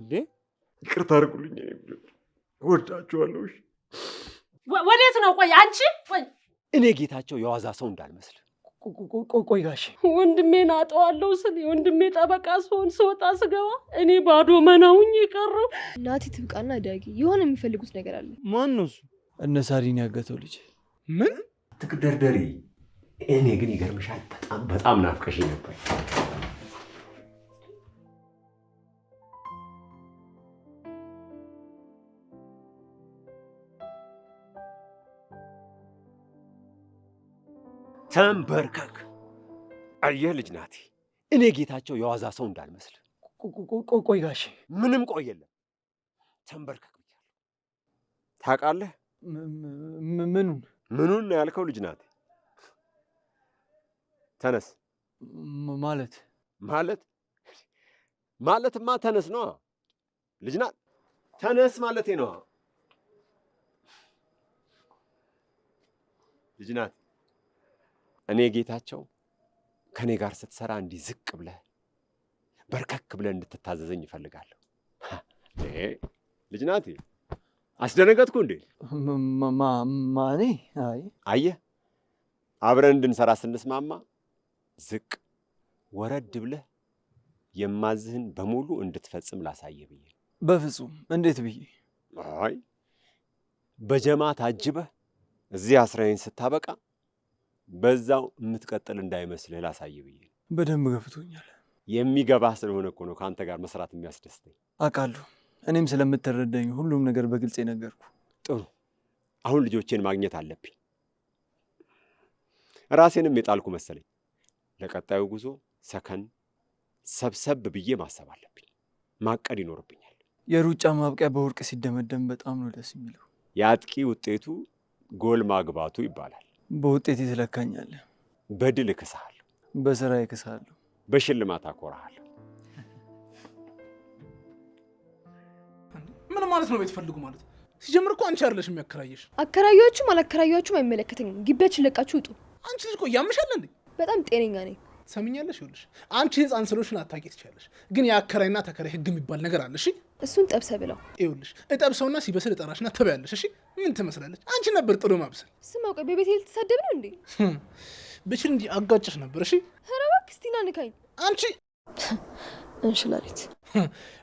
እንዴ ይቅርታ አድርጉልኝ ወዳችኋለሁ ወዴት ነው ቆይ አንቺ ቆይ እኔ ጌታቸው የዋዛ ሰው እንዳልመስል ቆይ ጋሼ ወንድሜን አጣዋለሁ ስል ወንድሜ ጠበቃ ስወጣ ስገባ እኔ ባዶ መናውኝ የቀረው ናቲ ትብቃና ዳጊ የሆነ የሚፈልጉት ነገር አለ ማን ነው እሱ እነ ሳሪን ያገተው ልጅ ምን ትክደርደሪ እኔ ግን ይገርምሻል በጣም ናፍቀሽኝ ነበር ተንበርከክ አየህ ልጅ ናቲ እኔ ጌታቸው የዋዛ ሰው እንዳልመስል ቆይ ጋሼ ምንም ቆይ የለም ተንበርከክ ብያለሁ ታውቃለህ ምኑን ነው ያልከው ልጅ ናቲ ተነስ ማለትማ ተነስ ነው ልጅ ናት ተነስ ማለቴ ነው ልጅ ናት እኔ ጌታቸው ከኔ ጋር ስትሰራ እንዲህ ዝቅ ብለህ በርከክ ብለህ እንድትታዘዘኝ ይፈልጋለሁ ልጅ ናት አስደነገጥኩ እንዴ ማኔ አየህ አብረን እንድንሰራ ስንስማማ ዝቅ ወረድ ብለህ የማዝህን በሙሉ እንድትፈጽም ላሳየ ብዬ በፍጹም እንዴት ብዬ አይ በጀማ ታጅበህ እዚህ አስራዬን ስታበቃ በዛው የምትቀጥል እንዳይመስልህ ላሳየ ብዬ በደንብ ገፍቶኛል የሚገባህ ስለሆነ እኮ ነው ከአንተ ጋር መስራት የሚያስደስተኝ አውቃለሁ እኔም ስለምትረዳኝ ሁሉም ነገር በግልጽ ነገርኩ ጥሩ አሁን ልጆቼን ማግኘት አለብኝ ራሴንም የጣልኩ መሰለኝ ለቀጣዩ ጉዞ ሰከን ሰብሰብ ብዬ ማሰብ አለብኝ ማቀድ ይኖርብኛል የሩጫ ማብቂያ በወርቅ ሲደመደም በጣም ነው ደስ የሚለው የአጥቂ ውጤቱ ጎል ማግባቱ ይባላል በውጤት ትለካኛለህ በድል እክስሃለሁ በስራ እክስሃለሁ በሽልማት አኮራሃለሁ ምን ማለት ነው ቤት ፈልጉ ማለት ሲጀምር እኮ አንቺ አይደለሽ የሚያከራየሽ አከራያችሁም አላከራያችሁም አይመለከተኝም ግቢያችን ለቃችሁ ውጡ አንቺ ልጅ ቆይ ያምሻል እንዴ በጣም ጤነኛ ነኝ ሰምኛለሽ ይኸውልሽ አንቺ ህፃን ስለሆንሽ አታውቂ ትችያለሽ ግን የአከራይና ተከራይ ህግ የሚባል ነገር አለ እሺ እሱን ጠብሰ ብለው ይኸውልሽ እጠብሰውና ሲበስል እጠራሽና ትበያለሽ እሺ ምን ትመስላለች አንቺ ነበር ጥሩ ማብሰል ስማው ቆይ በቤቴ ልትሳደብ ነው እንዴ ብችል እንዲህ አጋጭሽ ነበር እሺ ኧረ እባክህ እስቲ ና ንካኝ አንቺ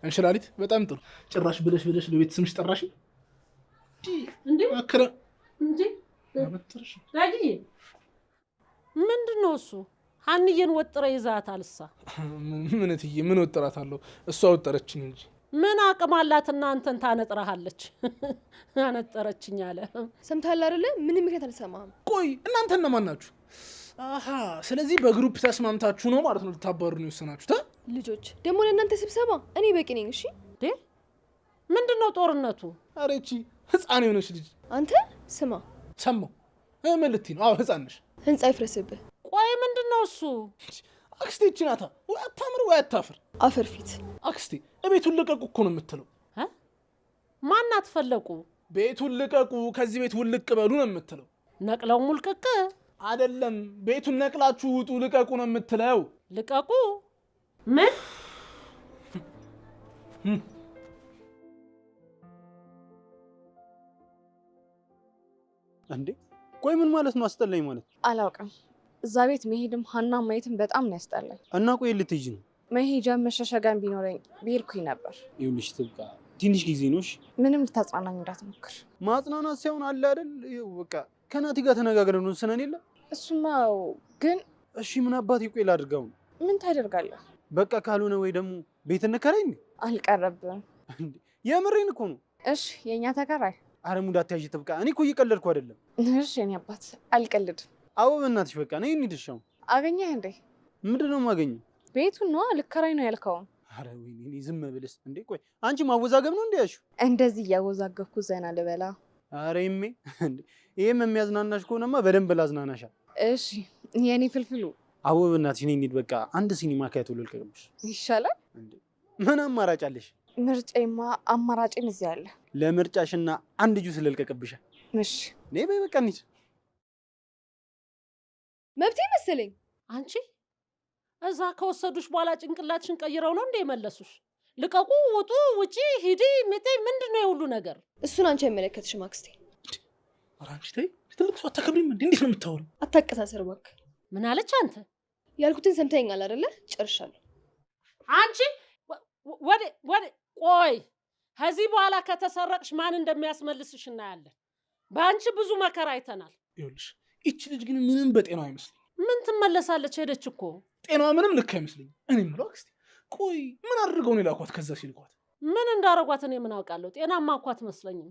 እንሽላሊት በጣም ጥሩ ጭራሽ ብለሽ ለቤት ስምሽ ጠራሽ እንዴ አከራ እንዴ ዳጊ ምንድነው እሱ ሀንዬን ወጥረ ይዛታልሳ ምን እትዬ ምን ወጥራታለሁ እሷ ወጥረችኝ እንጂ ምን አቅም አላትና አንተን ታነጥራሃለች አነጠረችኝ አለ ሰምታል አይደለ ምንም ምክንያት አልሰማህም ቆይ እናንተ እነማን ናችሁ አሃ ስለዚህ በግሩፕ ተስማምታችሁ ነው ማለት ነው ልታባሩ ነው የወሰናችሁት ልጆች ደግሞ ለእናንተ ስብሰባ እኔ በቂ ነኝ እሺ ምንድነው ጦርነቱ ኧረ እቺ ህፃን የሆነች ልጅ አንተ ስማ ሰማው ምን ልትይ ነው አዎ ህፃን ነሽ ህንጻ ይፍረስብህ ቆይ ምንድነው እሱ አክስቴ እቺ ናታ ወይ አታምር ወይ አታፍር አፈር ፊት አክስቴ ቤቱን ልቀቁ እኮ ነው የምትለው ማን አትፈለቁ ቤቱን ልቀቁ ከዚህ ቤት ውልቅ በሉ ነው የምትለው ነቅለው ሙልቀቅ አይደለም ቤቱን ነቅላችሁ ውጡ ልቀቁ ነው የምትለው ልቀቁ ምን እንዴ ቆይ ምን ማለት ነው አስጠላኝ ማለት አላውቅም እዛ ቤት መሄድም ሀና ማየትም በጣም ነው ያስጠላኝ እና ቆይ ልትይጂ ነው መሄጃ መሸሸጋን ቢኖረኝ ብሄድኩኝ ነበር ይኸውልሽ ትብቃ ትንሽ ጊዜ ነው እሺ ምንም ልታጽናናኝ እንዳትሞክር ማጽናናት ሳይሆን አለ አይደል በቃ ከናቲ ጋር ተነጋግረን ነው ስነን የለ እሱማ ግን እሺ ምን አባት ይቆይ ላድርገው ምን ታደርጋለህ በቃ ካልሆነ ወይ ደግሞ ቤት እንከራይ አልቀረብም እንዴ የምሬን እኮ ነው እሺ የኛ ተከራይ አረ ሙድ አትያዥ ትብቃ እኔ እኮ እየቀለድኩ አይደለም እሺ የኔ አባት አልቀልድም አዎ በእናትሽ በቃ ነይ እንሂድሻው አገኘህ እንዴ ምንድነው የማገኘው ቤቱን ነው ልከራይ ነው ያልከው አረ ወይኔ እኔ ዝም ብልስ እንዴ ቆይ አንቺ ማወዛገብ ነው እንዴ ያልሽው እንደዚህ እያወዛገብኩ ዘና ልበላ አረ ይሜ እንዴ ይሄም የሚያዝናናሽ ከሆነማ በደንብ ላዝናናሻ እሺ የኔ ፍልፍሉ አዎ በእናትሽ ነይ እንሂድ በቃ አንድ ሲኒማ ካይቶ ልልቀቅብሽ ይሻላል እንዴ ምን አማራጭ አለሽ ምርጫዬማ አማራጭን እዚህ አለ ለምርጫሽና አንድ ጁስ ልልቀቅብሽ እሺ ነይ በይ በቃ እንሂድ መብቴ መሰለኝ አንቺ እዛ ከወሰዱሽ በኋላ ጭንቅላትሽን ቀይረው ነው እንደ መለሱሽ ልቀቁ፣ ውጡ፣ ውጪ፣ ሂዲ፣ ምጤ ምንድነው የሁሉ ነገር? እሱን አንቺ አይመለከትሽም አክስቴ። ኧረ አንቺ ተይ፣ ትልቅ ሰው አታከብሪም እንዴ? እንዴት ነው የምታወሪው? አታቀሳሰር እባክህ። ምን አለች አንተ? ያልኩትን ሰምተኸኛል አይደለ? ጨርሻለሁ። አንቺ ወደ ቆይ፣ ከዚህ በኋላ ከተሰረቅሽ ማን እንደሚያስመልስሽ እናያለን። በአንቺ ብዙ መከራ አይተናል። ይኸውልሽ ይቺ ልጅ ግን ምንም በጤናው አይመስልኝ። ምን ትመለሳለች? ሄደች እኮ። ጤናዋ ምንም ልክ አይመስልኝ። እኔ የምለው አክስቴ፣ ቆይ ምን አድርገው ነው የላኳት? ከዛ ሲልኳት ምን እንዳረጓት እኔ ምን አውቃለሁ? ጤናማ እኮ አትመስለኝም።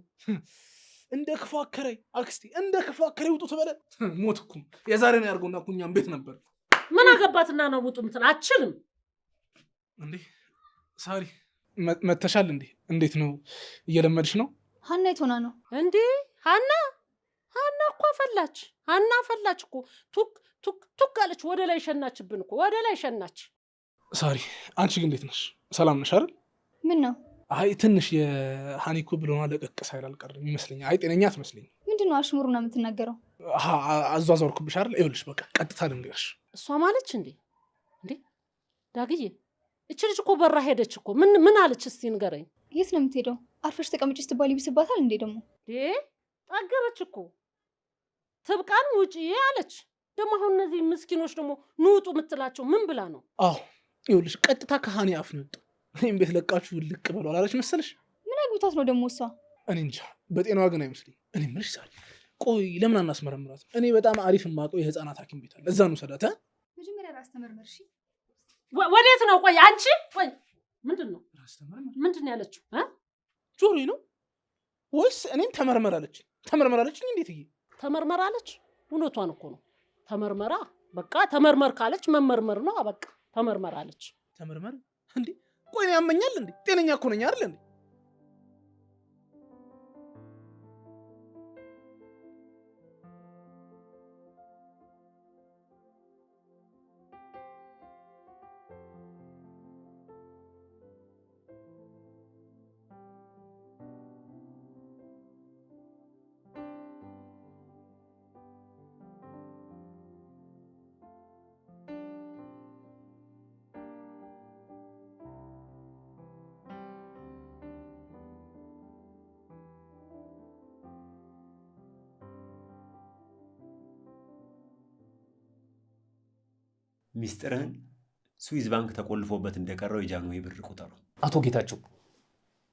እንደ ክፉ አከራይ አክስቴ፣ እንደ ክፉ አከራይ ውጡ ትበለ። ሞት እኮ የዛሬ ነው ያርገውና እኮ እኛም ቤት ነበር። ምን አገባትና ነው ውጡ ምትል? አችልም እንዴ ሳሪ መተሻል እንዴ? እንዴት ነው እየለመድሽ ነው? ሀና የት ሆና ነው እንዴ? ሀና እኮ ፈላች። ሀና ፈላች እኮ ቱክ አለች። ወደ ላይ ሸናችብን እኮ ወደ ላይ ሸናች። ሳሪ አንቺ ግን እንዴት ነሽ? ሰላም ነሽ አይደል? ምን ነው? አይ ትንሽ የሀኒኮ ብሎና ለቀቅ ሳይል አልቀርም ይመስለኛል። አይ ጤነኛ አትመስለኝም። ምንድን ነው አሽሙሩና የምትናገረው? አዟዟርኩብሽ አይደል? ይኸውልሽ በቃ ቀጥታ ልንገርሽ። እሷ ማለች እንዴ ዳግዬ፣ እች ልጅ እኮ በራ ሄደች እኮ። ምን አለች እስቲ ንገረኝ። የት ነው የምትሄደው? አርፈሽ ተቀምጪ ስትባል ይብስባታል እንዴ ደግሞ? ጠገበች እኮ ትብቃን ውጪ አለች። ደግሞ አሁን እነዚህ ምስኪኖች ደግሞ ንውጡ የምትላቸው ምን ብላ ነው? አዎ ይኸውልሽ ቀጥታ ከሀኒ አፍ ነው የወጣው። እኔም ቤት ለቃችሁ ልቅ በለው አላለች መሰለሽ? ምን አግብታት ነው ደግሞ እሷ? እኔ እንጃ፣ በጤናዋ ግን አይመስልኝ። እኔ የምልሽ ሳሪ፣ ቆይ ለምን አናስመረምራት? እኔ በጣም አሪፍ የማውቀው የህፃናት ሐኪም ቤት አለ፣ እዛ እንውሰዳት። መጀመሪያ ራስ ተመርመር እሺ። ወዴት ነው? ቆይ አንቺ ቆይ፣ ምንድን ነው ምንድን ነው ያለችው? ጆሮዬ ነው ወይስ እኔም ተመርመራለች? ተመርመራለች እንዴት ይሄ ተመርመራለች? እውነቷን እኮ ነው። ተመርመራ በቃ ተመርመር ካለች መመርመር ነው። በቃ ተመርመራለች። ተመርመር እንዴ? ቆይ ያመኛል እንዴ? ጤነኛ እኮ ነኝ አይደል እንዴ? ሚስጥርህን ስዊዝ ባንክ ተቆልፎበት እንደቀረው የጃንሆይ ብር ቁጠሩ። አቶ ጌታቸው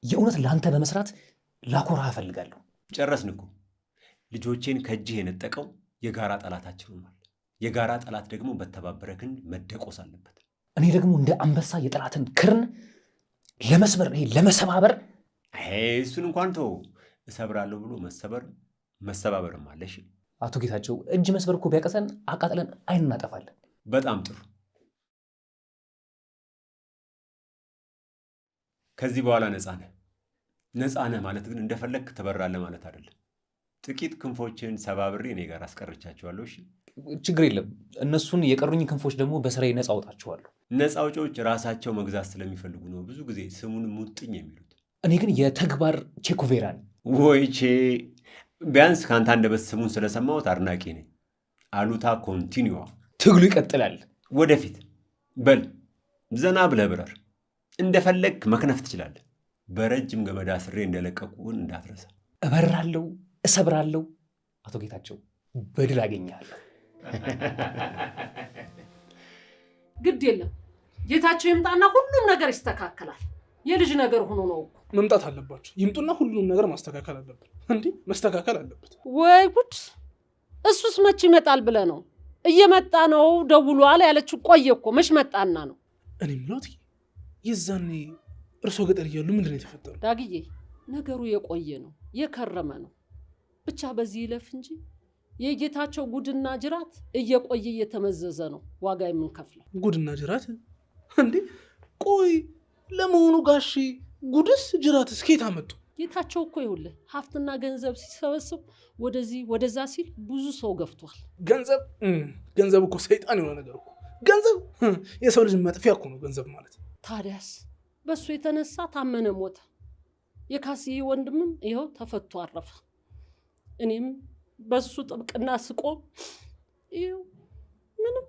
የእውነት ለአንተ በመስራት ላኮራህ እፈልጋለሁ። ጨረስን እኮ። ልጆቼን ከእጅህ የነጠቀው የጋራ ጠላታችን ሆኗል። የጋራ ጠላት ደግሞ በተባበረ ክንድ መደቆስ አለበት። እኔ ደግሞ እንደ አንበሳ የጠላትን ክርን ለመስበር ለመሰባበር። እሱን እንኳን ተው፣ እሰብራለሁ ብሎ መሰባበርም አለሽ። አቶ ጌታቸው እጅ መስበር እኮ ቢያቀሰን አቃጥለን አይን እናጠፋለን። በጣም ጥሩ። ከዚህ በኋላ ነፃ ነህ። ነፃ ነህ ማለት ግን እንደፈለግክ ትበራለህ ማለት አይደለም። ጥቂት ክንፎችን ሰባብሬ እኔ ጋር አስቀርቻቸዋለሁ። እሺ፣ ችግር የለም። እነሱን የቀሩኝ ክንፎች ደግሞ በስራዬ ነፃ አውጣቸዋለሁ። ነፃ አውጪዎች ራሳቸው መግዛት ስለሚፈልጉ ነው ብዙ ጊዜ ስሙን ሙጥኝ የሚሉት። እኔ ግን የተግባር ቼኮቬራ ነኝ። ወይቼ ቢያንስ ከአንተ አንደበት ስሙን ስለሰማሁት አድናቂ ነኝ። አሉታ ኮንቲኒዋ። ትግሉ ይቀጥላል። ወደፊት በል፣ ዘና ብለህ ብረር። እንደፈለግ መክነፍ ትችላለህ። በረጅም ገመዳ ስሬ እንደለቀቁን እንዳትረሳ። እበራለሁ፣ እሰብራለሁ። አቶ ጌታቸው በድል አገኛለሁ። ግድ የለም ጌታቸው ይምጣና ሁሉም ነገር ይስተካከላል። የልጅ ነገር ሆኖ ነው እኮ። መምጣት አለባቸው። ይምጡና ሁሉንም ነገር ማስተካከል አለበት። እንዴ መስተካከል አለበት። ወይ ጉድ! እሱስ መች ይመጣል ብለህ ነው? እየመጣ ነው ደውሏል ያለችው ቆየ እኮ። መች መጣና ነው? እኔ ምሎት የዛኔ እርሶ ገጠር እያሉ ምንድን ነው የተፈጠረው? ዳግዬ ነገሩ የቆየ ነው የከረመ ነው። ብቻ በዚህ ይለፍ እንጂ የጌታቸው ጉድና ጅራት እየቆየ እየተመዘዘ ነው ዋጋ የምንከፍለው። ጉድና ጅራት እንዴ? ቆይ ለመሆኑ ጋሼ ጉድስ ጅራትስ ከየት አመጡ? ጌታቸው እኮ ይኸውልህ ሀብትና ገንዘብ ሲሰበስብ ወደዚህ ወደዛ ሲል ብዙ ሰው ገፍቷል። ገንዘብ እኮ ሰይጣን የሆነ ነገር እኮ። ገንዘብ የሰው ልጅ መጥፊያ እኮ ነው ገንዘብ ማለት። ታዲያስ በሱ የተነሳ ታመነ ሞተ። የካስዬ ወንድምም ይኸው ተፈቶ አረፈ። እኔም በሱ ጥብቅና ስቆም ይኸው ምንም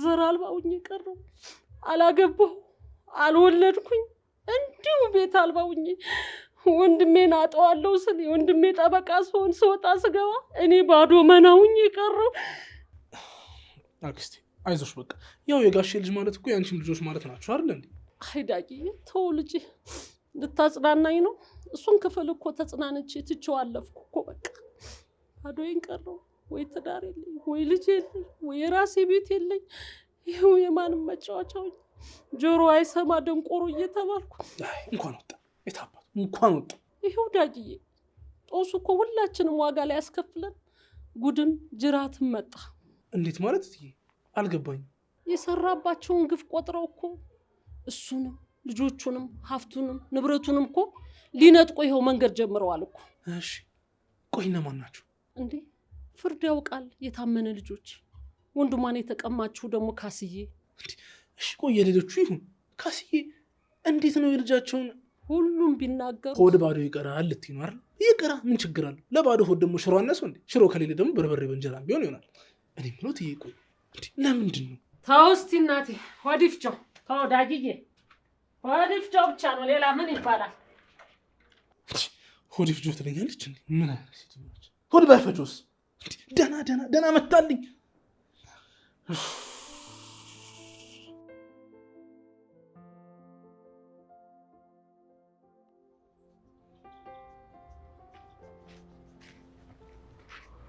ዘር አልባ ሆኜ ቀረሁ። አላገባሁ፣ አልወለድኩኝ። እንዲሁ ቤት አልባውኝ ወንድሜን አጠዋለሁ ስል ወንድሜ ጠበቃ ስሆን ስወጣ ስገባ እኔ ባዶ መናውኝ የቀረው። አክስቴ አይዞሽ በቃ ያው የጋሼ ልጅ ማለት እኮ የአንቺም ልጆች ማለት ናቸው አይደል እንዴ? አይ ዳጊዬ ተው ልጄ፣ ልታጽናናኝ ነው? እሱን ክፍል እኮ ተጽናንቼ ትቼው አለፍኩ እኮ በቃ ባዶዬን ቀረው። ወይ ትዳር የለኝ፣ ወይ ልጅ የለኝ፣ ወይ የራሴ ቤት የለኝ። ይኸው የማንም መጫወቻው ጆሮ አይሰማ ደንቆሮ እየተባልኩ። እንኳን ወጣ የታባቱ እንኳን ወጣ። ይኸው ዳጊዬ ጦሱ እኮ ሁላችንም ዋጋ ላይ ያስከፍለን ጉድም ጅራትም መጣ። እንዴት ማለት እትዬ? አልገባኝም። የሰራባቸውን ግፍ ቆጥረው እኮ እሱንም ልጆቹንም ሀብቱንም ንብረቱንም እኮ ሊነጥቆ ይኸው መንገድ ጀምረዋል እኮ። እሺ ቆይ እነማን ናቸው እንዴ? ፍርድ ያውቃል የታመነ ልጆች። ወንድሟን የተቀማችሁ ደግሞ ካስዬ። እሺ ቆይ የሌሎቹ ይሁን። ካስዬ እንዴት ነው የልጃቸውን? ሁሉም ቢናገሩ ሆድ ባዶ ይቀራል ልትይ ነው አይደል? ይቀራ ምን ችግር አለው? ለባዶ ሆድ ደግሞ ሽሮ አነሰው እንዴ? ሽሮ ከሌለ ደግሞ በርበሬ በእንጀራ ቢሆን ይሆናል። እኔ ምሎት ይሄ ቆይ ለምንድን ነው? ተው እስቲ እናቴ ሆድ ይፍጨው። ተው ዳጊዬ ሆድ ይፍጨው ብቻ ነው፣ ሌላ ምን ይባላል? ሆድ ይፍጨው ትለኛለች እንዴ? ምን አይነት ሴት ነች? ሆድ ባይፈጮስ? ደና መታልኝ።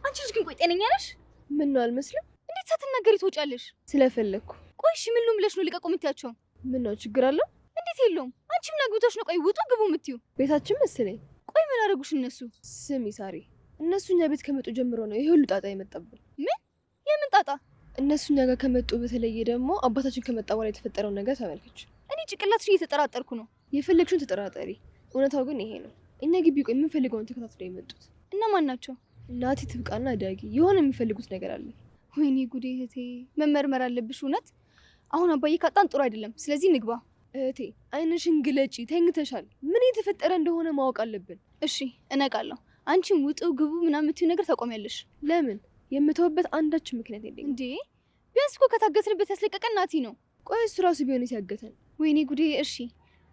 አንቺ ልጅ ግን ቆይ ጤነኛ ነሽ? ምን ነው አልመስልም? እንዴት ሳትናገሪ ትወጫለሽ? ስለፈለግኩ። ቆይ እሺ ምን ነው ብለሽ ነው ልቀቁ የምትያቸው? ምን ነው ችግር አለው? እንዴት የለውም። አንቺ ምን አግብቶሽ ነው ቆይ ውጡ ግቡ የምትዩ? ቤታችን መሰለኝ። ቆይ ምን አደረጉሽ እነሱ? ስሚ ሳሪ፣ እነሱ እኛ ቤት ከመጡ ጀምሮ ነው ይሄ ሁሉ ጣጣ የመጣብን። ምን? የምን ጣጣ? እነሱ እኛ ጋር ከመጡ በተለየ ደግሞ አባታችን ከመጣ በኋላ የተፈጠረውን ነገር ተመልከች። እኔ ጭቅላትሽ እየተጠራጠርኩ ነው። የፈለግሽውን ተጠራጠሪ፣ እውነታው ግን ይሄ ነው። እኛ ግቢ ቆይ የምንፈልገውን ተከታትለው የመጡት እነማን ናቸው? ናቲ፣ ትብቃና ዳጊ። የሆነ የሚፈልጉት ነገር አለ። ወይኔ ጉዴ እህቴ፣ መመርመር አለብሽ እውነት። አሁን አባዬ ካጣን ጥሩ አይደለም። ስለዚህ ንግባ። እህቴ አይንሽን ግለጪ፣ ተኝተሻል። ምን የተፈጠረ እንደሆነ ማወቅ አለብን። እሺ እነቃለሁ። አንቺም ውጡ ግቡ ምናምን የምትይው ነገር ታቆሚያለሽ። ለምን? የምተውበት አንዳችን ምክንያት የለኝም። እንዴ ቢያንስ እኮ ከታገትንበት ያስለቀቀን ናቲ ነው። ቆይ እሱ ራሱ ቢሆን ሲያገተን። ወይኔ ጉዴ። እሺ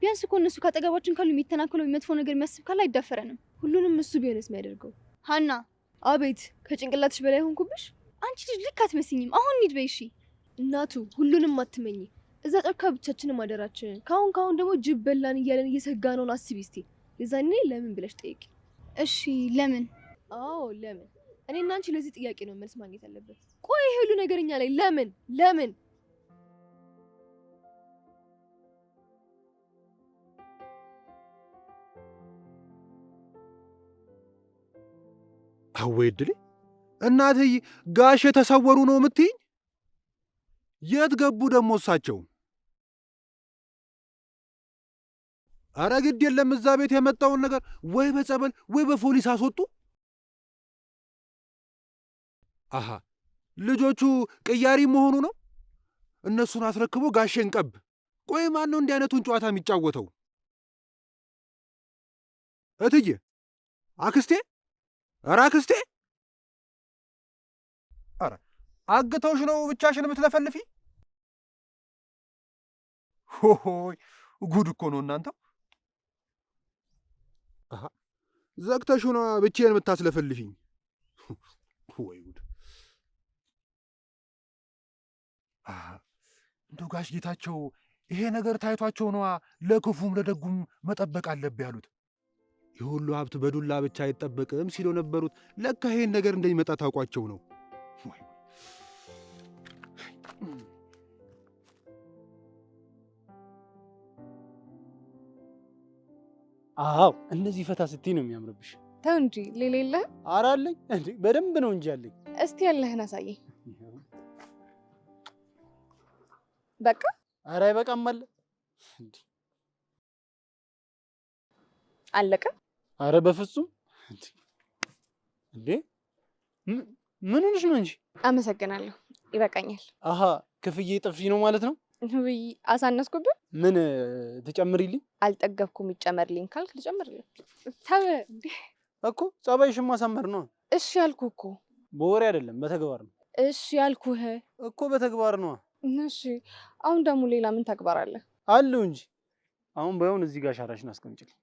ቢያንስ እኮ እነሱ ካጠገባችን ካሉ የሚተናከለው መጥፎ ነገር የሚያስብ ካለ አይዳፈረንም። ሁሉንም እሱ ቢሆንስ የሚያደርገው? ሀና። አቤት። ከጭንቅላትሽ በላይ ሆንኩብሽ? አንቺ ልጅ ልክ አትመስኝም። አሁን እንሂድ በይ። እሺ እናቱ፣ ሁሉንም አትመኝ። እዛ ጫካ ብቻችንን ማደራችንን ካሁን ደግሞ ጅብ በላን እያለን እየሰጋ ነውን አስቢ እስቲ። የዛኔ ለምን ብለሽ ጠይቂ። እሺ ለምን? አዎ ለምን? እኔና አንቺ ለዚህ ጥያቄ ነው መልስ ማግኘት አለበት። ቆይ ይሄ ሁሉ ነገርኛ ላይ ለምን? አወይ እድሌ! እናትዬ ጋሽ የተሰወሩ ነው የምትይኝ? የት ገቡ ደግሞ እሳቸው? አረ ግድ የለም እዛ ቤት የመጣውን ነገር ወይ በጸበል ወይ በፖሊስ አስወጡ። አሃ ልጆቹ ቅያሪ መሆኑ ነው። እነሱን አስረክቦ ጋሼን ቀብ። ቆይ ማን ነው እንዲህ አይነቱን ጨዋታ የሚጫወተው? እትዬ፣ አክስቴ፣ ኧረ አክስቴ! ኧረ አግተውሽ ነው ብቻሽን የምትለፈልፊ? ሆሆይ ጉድ እኮ ነው እናንተ። አሃ ዘግተሽ ነው ብቻዬን የምታስለፈልፊኝ? ወይ ጉድ! እንደው ጋሽ ጌታቸው ይሄ ነገር ታይቷቸው ነዋ ለክፉም ለደጉም መጠበቅ አለብህ ያሉት። የሁሉ ሀብት በዱላ ብቻ አይጠበቅም ሲሉ ነበሩት። ለካ ይሄን ነገር እንደሚመጣ ታውቋቸው ነው። አዎ እንደዚህ ፈታ ስትይ ነው የሚያምርብሽ። ተው እንጂ ሌላ የለህም? ኧረ አለኝ እንዴ፣ በደንብ ነው እንጂ አለኝ። እስቲ ያለህን አሳየኝ። በቃ ኧረ አይበቃም አለ አለቀ። ኧረ በፍጹም እንዴ! ምን ሆነሽ ነው እንጂ? አመሰግናለሁ፣ ይበቃኛል። አሃ ክፍዬ ጥፊ ነው ማለት ነው? ውይ አሳነስኩብህ። ምን ትጨምሪልኝ? አልጠገብኩም፣ ይጨመርልኝ ካልክ ልጨምርልኝ። ተው እንዴ እኮ ጸባይሽን ማሳመር ነው። እሺ ያልኩህ እኮ በወሬ አይደለም በተግባር ነው። እሺ ያልኩህ እኮ በተግባር ነው። እሺ አሁን ደግሞ ሌላ ምን ተግባር አለ? አለው እንጂ አሁን ባይሆን እዚህ ጋር ሻራሽን አስቀምጪልኝ።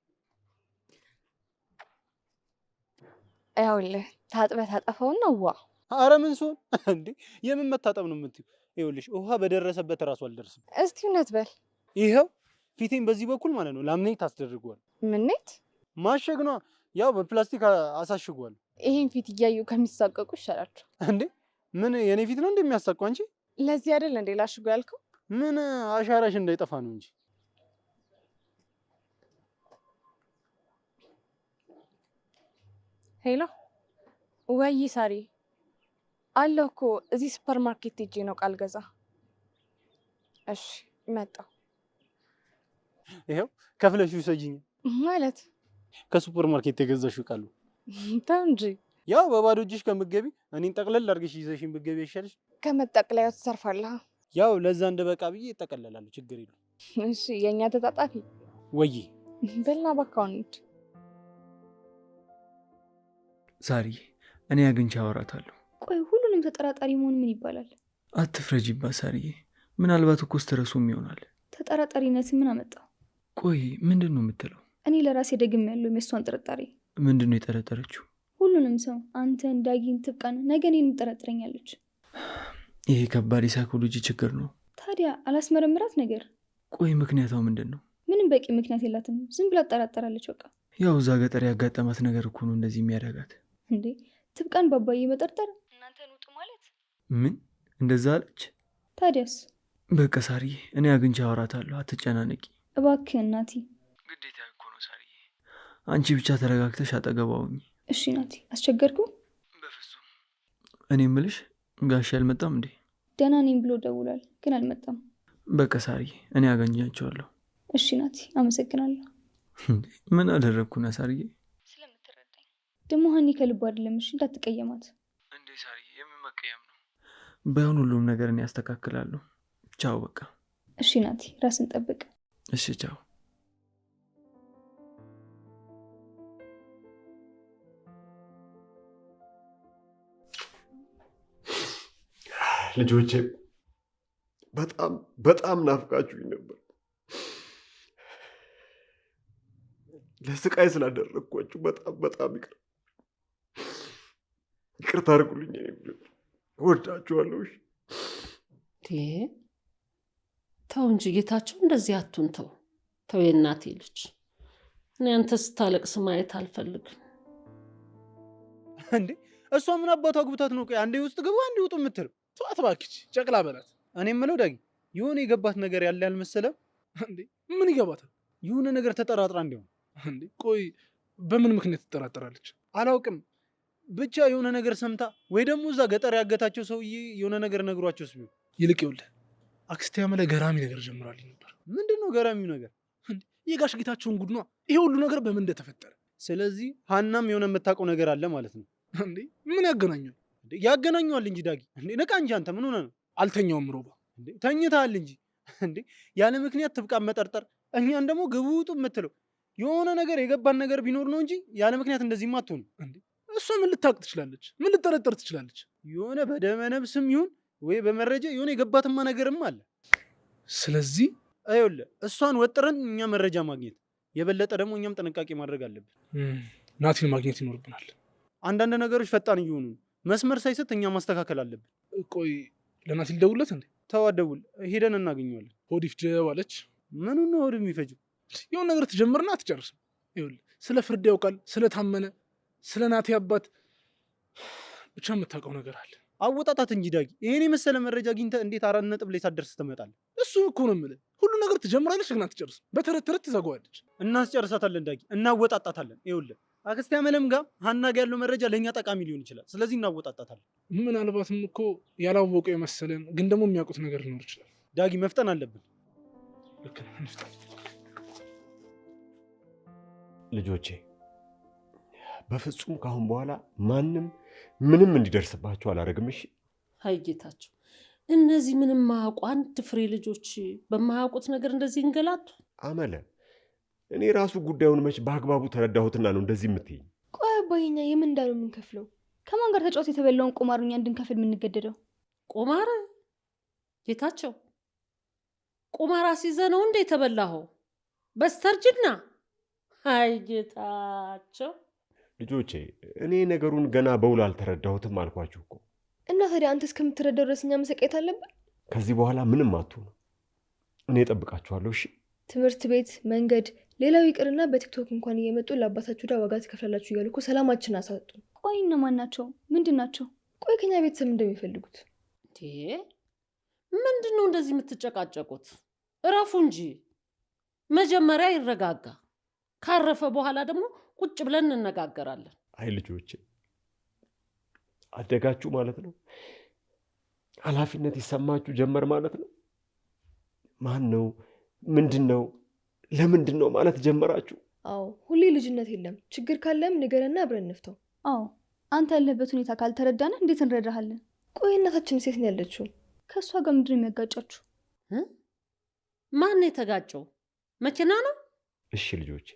ይኸውልህ ታጥበህ ታጠፈውና ዋ። ኧረ ምን ሲሆን እንዴ የምን መታጠብ ነው የምትይው? ይኸውልሽ ውሃ በደረሰበት እራሱ አልደርስም። እስቲ እውነት በል። ይኸው ፊቴን በዚህ በኩል ማለት ነው ላምኔት አስደርጓል። ምኔት? ማሸግ ነው ያው በፕላስቲክ አሳሽጓል። ይሄን ፊት እያዩ ከሚሳቀቁ ይሻላቸው። እንዴ ምን የኔ ፊት ነው እንደሚያሳቀው አንቺ? ለዚህ አይደል እንዴ ላሽጉ ያልከው? ምን አሻራሽ እንዳይጠፋ ነው እንጂ። ሄሎ ወይ ሳሪ አለሁ እኮ እዚህ ሱፐር ማርኬት ሄጄ ነው ቃል ገዛ። እሺ መጣሁ። ይኸው ከፍለሽ ውሰጂኝ ማለት ከሱፐር ማርኬት የገዛሽው ቃሉ። ተው እንጂ ያው በባዶ እጅሽ ከምትገቢ እኔን ጠቅለል አድርገሽ ይዘሽኝ ብትገቢ ይሻልሽ። ከመጠቅለያው ትሰርፋለህ። ያው ለዛ እንደበቃ ብዬ እጠቀለላለሁ፣ ችግር የለም። እሺ የኛ ተጣጣፊ ወይ በልና ባካውን ሳሪ እኔ አግኝቼ አወራታለሁ። ቆይ ሁሉንም ተጠራጣሪ መሆን ምን ይባላል? አትፍረጂባት ሳሪዬ፣ ምናልባት እኮ ስትረሱም ይሆናል። ተጠራጣሪነት ምን አመጣው? ቆይ ምንድን ነው የምትለው? እኔ ለራሴ ደግም ያለው የሷን ጥርጣሬ። ምንድን ነው የጠረጠረችው? ሁሉንም ሰው፣ አንተን፣ ዳጊን፣ ትብቃን፣ ነገ እኔን ትጠረጥረኛለች። ይሄ ከባድ የሳይኮሎጂ ችግር ነው። ታዲያ አላስመረምራት ነገር? ቆይ ምክንያታው ምንድን ነው? ምንም በቂ ምክንያት የላትም። ዝም ብላ ትጠራጠራለች በቃ። ያው እዛ ገጠር ያጋጠማት ነገር እኮ ነው እንደዚህ የሚያደርጋት። እንዴ ትብቃን ባባዬ መጠርጠር እናንተን ውጡ ማለት ምን? እንደዛ አለች? ታዲያስ? በቃ ሳሪዬ እኔ አግኝቼ አወራታለሁ፣ አትጨናነቂ እባክህ እናቲ። ግዴታ እኮ ነው ሳሪዬ፣ አንቺ ብቻ ተረጋግተሽ አጠገቧ ሁኚ። እሺ ናቲ፣ አስቸገርኩ? በፍጹም። እኔ እምልሽ ጋሼ አልመጣም እንዴ? ደህና ነኝ ብሎ ደውሏል፣ ግን አልመጣም። በቃ ሳሪዬ እኔ አገኛቸዋለሁ። እሺ ናቲ፣ አመሰግናለሁ። ምን አደረግኩና ሳሪዬ? ስለምትረዳኝ። ደግሞ ሀኒ ከልቡ አይደለም። እሺ እንዳትቀየማት። እንዴ ሳሪዬ የምን መቀየም ነው? ባይሆን ሁሉም ነገር እኔ ያስተካክላለሁ። ቻው በቃ። እሺ ናቲ፣ ራስን ጠብቅ። እሺ ቻው። ልጆቼ በጣም በጣም ናፍቃችሁኝ ነበር። ለስቃይ ስላደረግኳችሁ በጣም በጣም ይቅርታ አድርጉልኝ። እወዳችኋለሁ። ተው እንጂ ጌታቸው፣ እንደዚህ አቱን ተው ተው፣ የእናቴ ልጅ። እኔ አንተ ስታለቅስ ማየት አልፈልግም። እንዴ እሷ ምን አባቷ ግብታት ነው? ቆይ አንዴ ውስጥ ግቡ አንዴ ውጡ የምትለው? ተዋት እባክሽ፣ ጨቅላ በላት። እኔ የምለው ዳጊ የሆነ የገባት ነገር ያለ ያልመሰለም እንዴ? ምን ይገባታል? የሆነ ነገር ተጠራጥራ እንዲሆን። እንዴ ቆይ በምን ምክንያት ትጠራጠራለች? አላውቅም፣ ብቻ የሆነ ነገር ሰምታ ወይ ደግሞ እዛ ገጠር ያገታቸው ሰውዬ የሆነ ነገር ነግሯቸውስ ቢሆን። ይልቅ ይኸውልህ አክስቴ ያመለ ገራሚ ነገር ጀምራልኝ ነበር። ምንድን ነው ገራሚው ነገር? የጋሽ ጌታቸውን ጉድ ነዋ። ይሄ ሁሉ ነገር በምን እንደተፈጠረ። ስለዚህ ሀናም የሆነ የምታውቀው ነገር አለ ማለት ነው። እንዴ ምን ያገናኛል? ያገናኘዋል እንጂ ዳጊ። እንዴ ነቃ እንጂ አንተ ምን ሆነ ነው? አልተኛውም ሮባ። እንዴ ተኝተሃል እንጂ። እንዴ ያለ ምክንያት ትብቃን መጠርጠር፣ እኛን ደግሞ ግቡ ውጡ የምትለው የሆነ ነገር የገባን ነገር ቢኖር ነው እንጂ ያለ ምክንያት እንደዚህማ አትሆንም። እንዴ እሷ ምን ልታውቅ ትችላለች? ምን ልጠረጠር ትችላለች? የሆነ በደመ ነፍስም ይሁን ወይ በመረጃ የሆነ የገባትማ ነገርም አለ። ስለዚህ ይኸውልህ እሷን ወጥረን እኛ መረጃ ማግኘት የበለጠ ደግሞ እኛም ጥንቃቄ ማድረግ አለብን። ናቲን ማግኘት ይኖርብናል። አንዳንድ ነገሮች ፈጣን እየሆኑ መስመር ሳይሰጥ እኛ ማስተካከል አለብን። ቆይ ለናቲ ልደውልለት እንዴ? ተው አትደውል፣ ሄደን እናገኘዋለን። ሆድ ይፍጀው አለች። ምኑን ነው ሆድ የሚፈጀው? የሆነ ነገር ትጀምርና አትጨርስም። ይኸውልህ ስለ ፍርድ ያውቃል፣ ስለታመነ፣ ስለ ናቲ አባት ብቻ የምታውቀው ነገር አለ። አወጣጣት እንጂ ዳጊ። ይሄን የመሰለ መረጃ አግኝተህ እንዴት 4 ነጥብ ላይ ሳትደርስ ትመጣለህ? እሱ እኮ ነው የምልህ። ሁሉ ነገር ትጀምራለች ግን አትጨርስም። በተረት ተረት ትዘጋዋለች። እናስጨርሳታለን ዳጊ፣ እናወጣጣታለን። ይኸውልህ አክስቴ አመለም ጋር ሀና ጋር ያለው መረጃ ለእኛ ጠቃሚ ሊሆን ይችላል። ስለዚህ እናወጣጣታለን። ምናልባትም እኮ ያላወቁ የመሰለን ግን ደግሞ የሚያውቁት ነገር ሊኖር ይችላል። ዳጊ መፍጠን አለብን። ልክ ነህ፣ እንፍጠን። ልጆቼ በፍጹም ካሁን በኋላ ማንም ምንም እንዲደርስባቸው አላደርግም። እሺ? አይ ጌታቸው፣ እነዚህ ምንም ማያውቁ አንድ ፍሬ ልጆች በማያውቁት ነገር እንደዚህ እንገላቱ። አመለ እኔ ራሱ ጉዳዩን መች በአግባቡ ተረዳሁትና ነው እንደዚህ የምትይኝ? ቆይ አባዬኛ የምን እንዳለው የምንከፍለው? ከማን ጋር ተጫውቶ የተበላውን ቁማር እኛ እንድንከፍል የምንገደደው? ቁማር? ጌታቸው ቁማር አስይዘህ ነው እንዴ የተበላኸው? በስተርጅና? አይ ጌታቸው። ልጆቼ እኔ ነገሩን ገና በውል አልተረዳሁትም አልኳችሁ እኮ። እና ታዲያ አንተ እስከምትረዳው ድረስ እኛ መሰቃየት አለብን? ከዚህ በኋላ ምንም አትሆኑ። እኔ እጠብቃችኋለሁ። እሺ? ትምህርት ቤት፣ መንገድ፣ ሌላው ይቅርና በቲክቶክ እንኳን እየመጡ ለአባታችሁ ዳ ዋጋ ትከፍላላችሁ እያሉ እኮ ሰላማችን አሳጡ። ቆይ እነማን ናቸው? ምንድን ናቸው? ቆይ ከኛ ቤተሰብ እንደሚፈልጉት ምንድን ነው እንደዚህ የምትጨቃጨቁት? እረፉ እንጂ። መጀመሪያ ይረጋጋ። ካረፈ በኋላ ደግሞ ቁጭ ብለን እንነጋገራለን። አይ ልጆቼ አደጋችሁ ማለት ነው። ኃላፊነት ይሰማችሁ ጀመር ማለት ነው። ማን ነው? ምንድን ነው? ለምንድን ነው ማለት ጀመራችሁ? አዎ ሁሌ ልጅነት የለም። ችግር ካለም ንገረና አብረን እንፍታው። አዎ አንተ ያለበት ሁኔታ ካልተረዳነ እንዴት እንረዳሃለን? ቆይ እናታችን ሴት ነው ያለችው። ከእሷ ጋር ምንድን ነው የሚያጋጫችሁ? ማን ነው የተጋጨው? መኪና ነው? እሺ ልጆቼ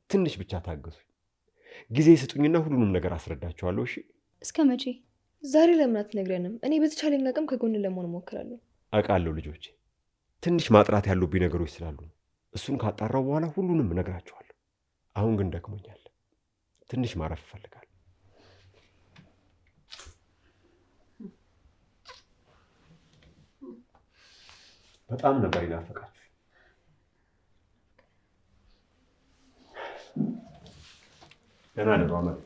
ትንሽ ብቻ ታገሱ። ጊዜ ስጡኝና ሁሉንም ነገር አስረዳችኋለሁ። እሺ? እስከ መቼ? ዛሬ ለምን አትነግረንም? እኔ በተቻለኝ አቅም ከጎን ለመሆን እሞክራለሁ። አውቃለሁ ልጆቼ፣ ትንሽ ማጥራት ያሉብኝ ነገሮች ስላሉ ነው። እሱን ካጣራው በኋላ ሁሉንም እነግራችኋለሁ። አሁን ግን ደክሞኛል፣ ትንሽ ማረፍ እፈልጋለሁ። በጣም ነበር ይናፈቃችሁ። ገና ነው አመት።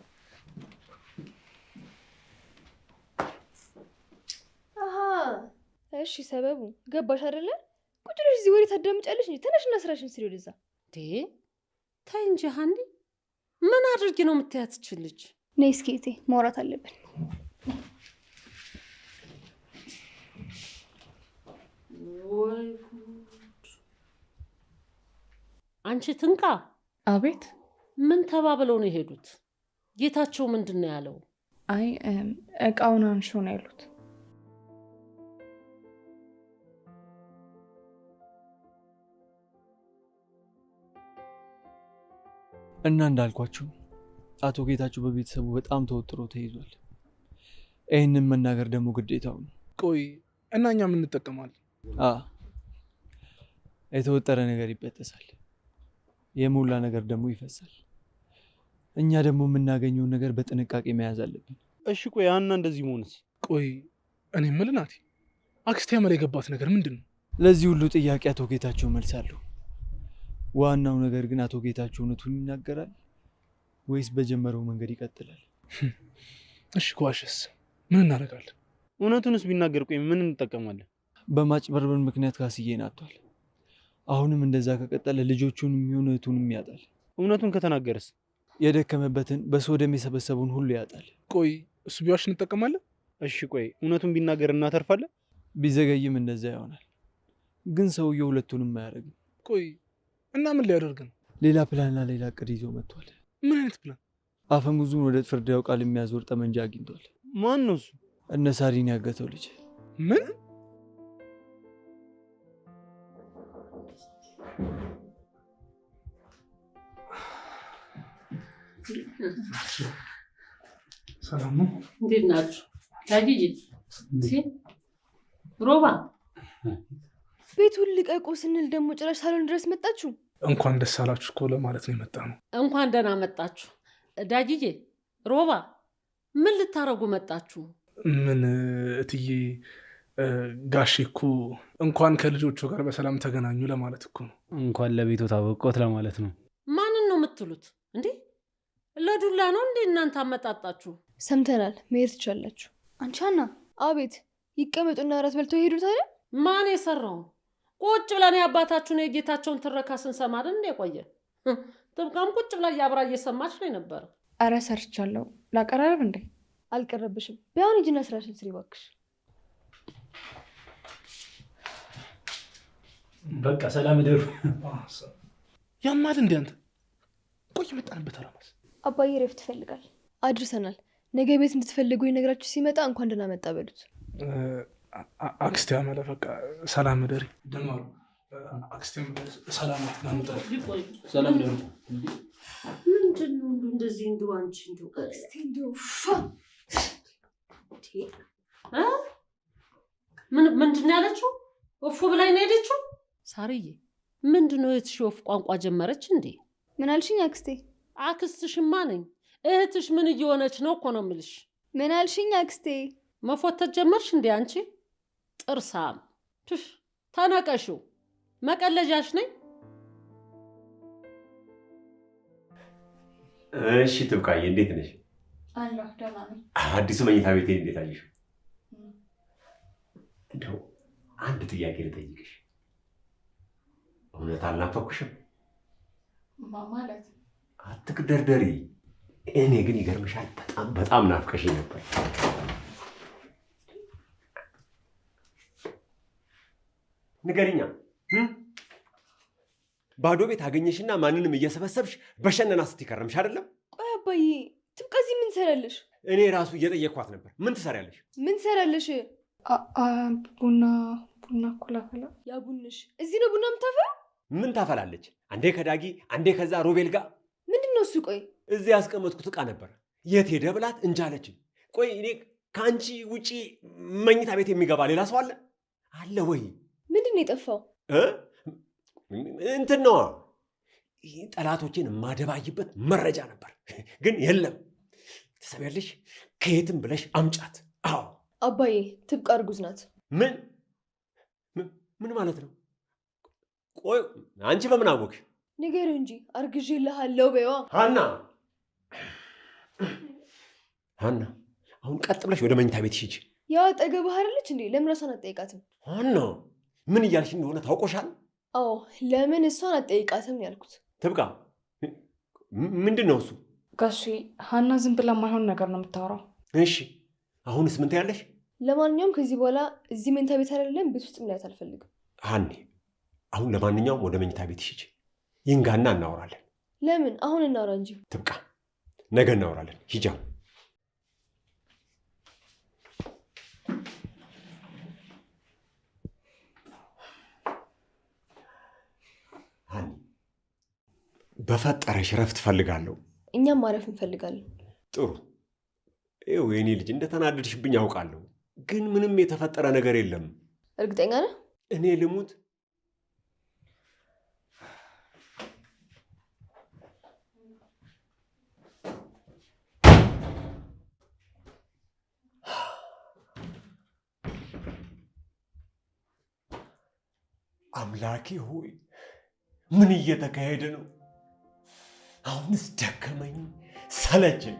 እሺ ሰበቡ ገባሽ አይደለ? ቁጭ ብለሽ እዚህ ወሬ ታዳምጫለሽ እንዴ? ተነሽና ስራሽን ስሪ ወደዛ። ተይ እንጂ ሀንዲ፣ ምን አድርጊ ነው የምትያት ልጅ? ነይ እስኪ እቴ ማውራት አለብን። ወይ ጉድ! አንቺ ትንቃ። አቤት። ምን ተባብለው ነው የሄዱት? ጌታቸው ምንድን ነው ያለው? አይ እቃውን አንሹ ነው ያሉት። እና እንዳልኳችሁ አቶ ጌታቸው በቤተሰቡ በጣም ተወጥሮ ተይዟል። ይህንን መናገር ደግሞ ግዴታው ነው። ቆይ እና እኛ ምን እንጠቀማለን? የተወጠረ ነገር ይበጠሳል፣ የሞላ ነገር ደግሞ ይፈሳል። እኛ ደግሞ የምናገኘውን ነገር በጥንቃቄ መያዝ አለብን። እሺ ቆይ ያና እንደዚህ መሆንስ? ቆይ እኔ የምልህ ናቲ፣ አክስቴ ያመለ የገባት ነገር ምንድን ነው? ለዚህ ሁሉ ጥያቄ አቶ ጌታቸው መልስ አለው። ዋናው ነገር ግን አቶ ጌታቸው እውነቱን ይናገራል ወይስ በጀመረው መንገድ ይቀጥላል? እሺ ከዋሸስ ምን እናደርጋለን? እውነቱንስ ቢናገር ቆይ ምን እንጠቀማለን? በማጭበርበር ምክንያት ካስዬን አጥቷል። አሁንም እንደዛ ከቀጠለ ልጆቹን የሚሆን እህቱንም ያጣል። እውነቱን ከተናገረስ? የደከመበትን በሶደም የሰበሰቡን ሁሉ ያጣል። ቆይ እሱ ቢዋሽ እንጠቀማለን? እሺ ቆይ እውነቱን ቢናገር እናተርፋለን? ቢዘገይም እንደዛ ይሆናል። ግን ሰውየው ሁለቱንም አያደርግም። ቆይ እና ምን ሊያደርግ ነው? ሌላ ፕላንና ሌላ እቅድ ይዞ መጥቷል። ምን አይነት ፕላን? አፈሙዙን ወደ ፍርድ ያውቃል የሚያዞር ጠመንጃ አግኝቷል። ማን ነው እሱ? እነ ሳሪን ያገተው ልጅ። ምን? ሰላም ነው? እንዴት ናችሁ? ታዲጂ ሮባ፣ ቤቱን ልቀቁ ስንል ደግሞ ጭራሽ ሳሎን ድረስ መጣችሁ። እንኳን ደስ አላችሁ እኮ ለማለት ነው የመጣ ነው። እንኳን ደህና መጣችሁ። ዳጊዬ፣ ሮባ፣ ምን ልታረጉ መጣችሁ? ምን እትዬ፣ ጋሼ እኮ እንኳን ከልጆቹ ጋር በሰላም ተገናኙ ለማለት እኮ ነው። እንኳን ለቤቱ ታበቆት ለማለት ነው። ማንን ነው የምትሉት እንዴ? ለዱላ ነው እንዴ እናንተ አመጣጣችሁ? ሰምተናል፣ መሄድ ትችላላችሁ። አንቺ ሀና። አቤት። ይቀመጡና እራት በልተው ይሄዱት አይደል? ማን የሰራውን? ቁጭ ብለን የአባታችሁን የጌታቸውን ትረካ ስንሰማ አይደል እንደ ቆየ። ጥብቃም ቁጭ ብላ እያብራ እየሰማች ነው የነበረ። አረ ሰርቻለሁ። ላቀራረብ እንዴ? አልቀረብሽም። ቢያውን ሂጂና ስራሽን ስሪ እባክሽ። በቃ ሰላም ደሩ። ያማል እንዴ አንተ? ቆይ መጣንበት አላማስ። አባዬ ረፍት ይፈልጋል። አድርሰናል። ነገ ቤት እንድትፈልጉ ይነግራችሁ ሲመጣ እንኳን ደህና መጣ በሉት። አክስቴ ያመለ በቃ ሰላም ደሪ ደማሩ። አክስቴ ሰላም ናምጣ። ሰላም ደሩ። ምንድን ነው እንደዚህ እንደው አንቺ እንደው አክስቴ እንደው ምንድን ነው ያለችው? እፉ ብላኝ ነው ሄደችው። ሳርዬ ምንድነው የትሽ ወፍ ቋንቋ ጀመረች እንዴ? ምን አልሽኝ አክስቴ? አክስትሽማ ነኝ። እህትሽ ምን እየሆነች ነው እኮ ነው የምልሽ። ምን አልሽኝ አክስቴ? መፎተት ጀመርሽ እንዴ አንቺ? ጥርሳም ተነቀሽው። መቀለጃሽ ነኝ። እሺ ትብቃዬ፣ እንዴት ነሽ? አለሁ፣ ደህና ነኝ። አዲሱ መኝታ ቤቴ እንዴት አየሽ? እንደው አንድ ጥያቄ ልጠይቅሽ። እውነት አልናፈኩሽም? ማለት አትክደርደሪ። እኔ ግን ይገርምሻል፣ በጣም ናፍቀሽኝ ነበር። ንገሪኛ። ባዶ ቤት አገኘሽና ማንንም እየሰበሰብሽ በሸነና ስትከረምሽ አይደለም? ቆይ አባዬ፣ ትብቃ እዚህ ምን ትሰራለሽ? እኔ ራሱ እየጠየኳት ነበር። ምን ትሰሪያለሽ? ምን ትሰራለሽ? ቡና እኮ ላፈላ። ያ ቡንሽ እዚህ ነው ቡና የምታፈላ? ምን ታፈላለች? አንዴ ከዳጊ አንዴ ከዛ ሮቤል ጋር። ምንድን ነው እሱ? ቆይ እዚህ ያስቀመጥኩት ዕቃ ነበር። የት ሄደ ብላት እንጃለችኝ። ቆይ እኔ ከአንቺ ውጪ መኝታ ቤት የሚገባ ሌላ ሰው አለ ወይ? ምንድን ነው የጠፋው? እንትን ነዋ፣ ጠላቶቼን የማደባይበት መረጃ ነበር፣ ግን የለም። ትሰሚያለሽ? ከየትም ብለሽ አምጫት። አዎ አባዬ፣ ትብቃ እርጉዝ ናት። ምን ማለት ነው? ቆይ አንቺ በምን አወቅሽ? ንገሪው እንጂ አርግዤልሃለሁ በይዋ። ሀና፣ አሁን ቀጥ ብለሽ ወደ መኝታ ቤት ሂጂ። ያው አጠገብህ አይደለች እንዴ? ለምን እሷን አትጠይቃትም? ሀና፣ ምን እያልሽ እንደሆነ ታውቆሻል? አዎ፣ ለምን እሷን አትጠይቃትም ያልኩት። ትብቃ፣ ምንድን ነው እሱ? ጋሺ፣ ሀና ዝም ብላ የማይሆን ነገር ነው የምታወራው። እሺ፣ አሁንስ ምን ትያለሽ? ለማንኛውም ከዚህ በኋላ እዚህ መኝታ ቤት አይደለም ቤት ውስጥ ማየት አልፈልግም። ሀኒ፣ አሁን ለማንኛውም ወደ መኝታ ቤት ሂጂ፣ ይንጋና እናወራለን። ለምን? አሁን እናውራ እንጂ። ትብቃ፣ ነገ እናወራለን። ሂጂ አሁን። ሀኒ፣ በፈጠረሽ ረፍት እፈልጋለሁ። እኛም ማረፍ እንፈልጋለን። ጥሩ። ይኸው የኔ ልጅ እንደተናደድሽብኝ አውቃለሁ፣ ግን ምንም የተፈጠረ ነገር የለም። እርግጠኛ ነህ? እኔ ልሙት አምላኬ ሆይ ምን እየተካሄደ ነው? አሁንስ ደከመኝ ሰለቸኝ።